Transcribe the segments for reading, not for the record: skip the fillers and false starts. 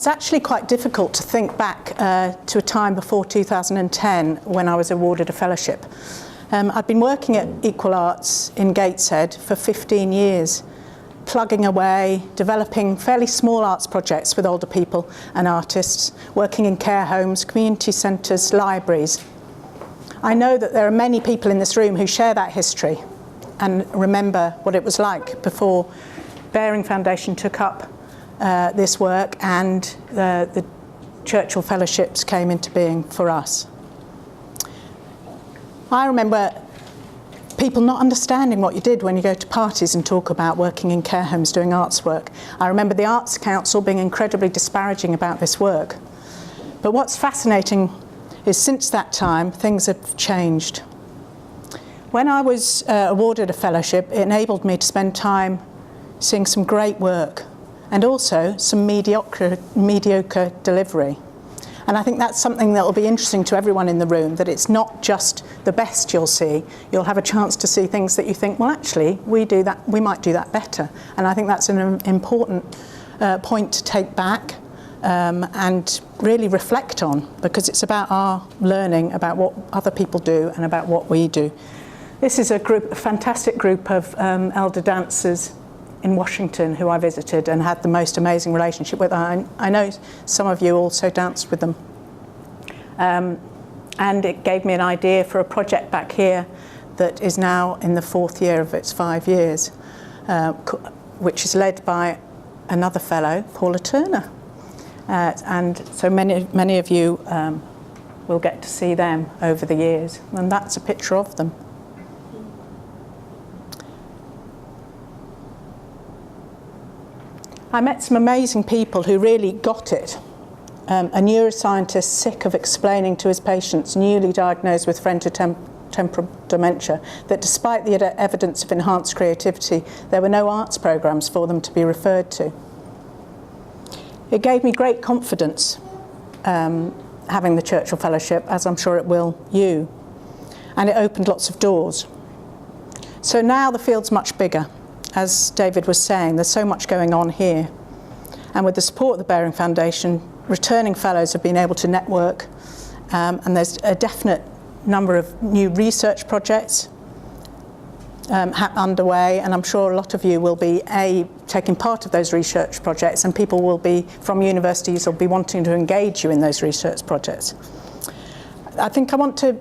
It's actually quite difficult to think back to a time before 2010 when I was awarded a fellowship. I'd been working at Equal Arts in Gateshead for 15 years, plugging away, developing fairly small arts projects with older people and artists, working in care homes, community centres, libraries. I know that there are many people in this room who share that history and remember what it was like before Baring Foundation took up this work and the Churchill Fellowships came into being for us. I remember people not understanding what you did when you go to parties and talk about working in care homes doing arts work. I remember the Arts Council being incredibly disparaging about this work. But what's fascinating is since that time things have changed. When I was awarded a fellowship, it enabled me to spend time seeing some great work and also some mediocre delivery. And I think that's something that will be interesting to everyone in the room, that it's not just the best you'll see. You'll have a chance to see things that you think, well, actually, we might do that better. And I think that's an important point to take back and really reflect on, because it's about our learning about what other people do and about what we do. This is a fantastic group of elder dancers in Washington who I visited and had the most amazing relationship with. I know some of you also danced with them. And it gave me an idea for a project back here that is now in the 4th year of its 5 years, which is led by another fellow, Paula Turner. And so many of you will get to see them over the years. And that's a picture of them. I met some amazing people who really got it. A neuroscientist sick of explaining to his patients newly diagnosed with frontotemporal dementia that despite the evidence of enhanced creativity, there were no arts programmes for them to be referred to. It gave me great confidence having the Churchill Fellowship, as I'm sure it will you, and it opened lots of doors. So now the field's much bigger. As David was saying, there's so much going on here. And with the support of the Baring Foundation, returning fellows have been able to network, and there's a definite number of new research projects underway, and I'm sure a lot of you will be taking part of those research projects, and people will be from universities will be wanting to engage you in those research projects. I think I want to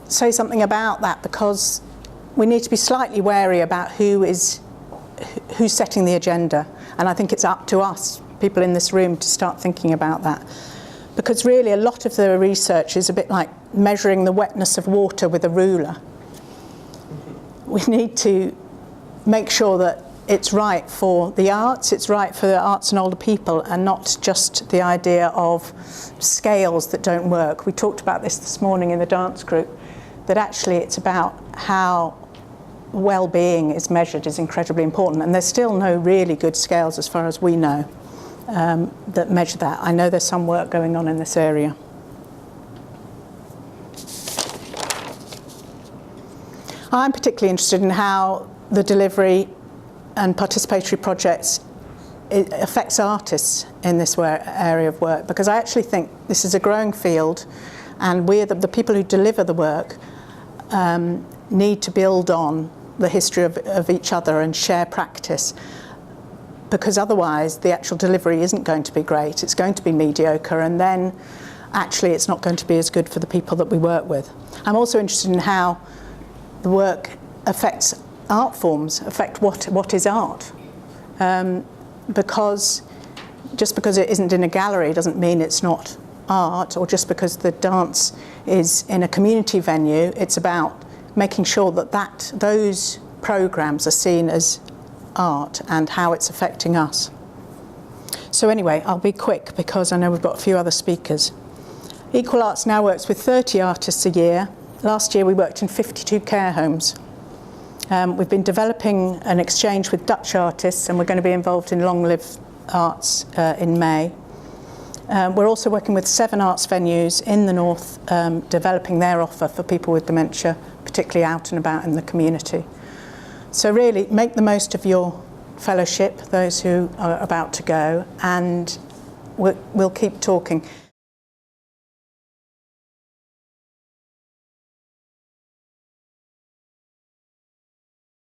say something about that, because we need to be slightly wary about who's setting the agenda, and I think it's up to us, people in this room, to start thinking about that. Because really a lot of the research is a bit like measuring the wetness of water with a ruler. We need to make sure that it's right for the arts, it's right for the arts and older people, and not just the idea of scales that don't work. We talked about this morning in the dance group, that actually it's about how well-being is measured is incredibly important, and there's still no really good scales as far as we know that measure that. I know there's some work going on in this area. I'm particularly interested in how the delivery and participatory projects affects artists in this area of work, because I actually think this is a growing field, and we're the people who deliver the work need to build on the history of each other and share practice, because otherwise the actual delivery isn't going to be great. It's going to be mediocre, and then actually it's not going to be as good for the people that we work with. I'm also interested in how the work affects art forms, affect what is art, because just because it isn't in a gallery doesn't mean it's not art, or just because the dance is in a community venue, it's about making sure that those programmes are seen as art and how it's affecting us. So anyway, I'll be quick because I know we've got a few other speakers. Equal Arts now works with 30 artists a year. Last year we worked in 52 care homes. We've been developing an exchange with Dutch artists, and we're going to be involved in Long Live Arts in May. We're also working with 7 arts venues in the north, developing their offer for people with dementia, particularly out and about in the community. So really make the most of your fellowship, those who are about to go, and we'll keep talking.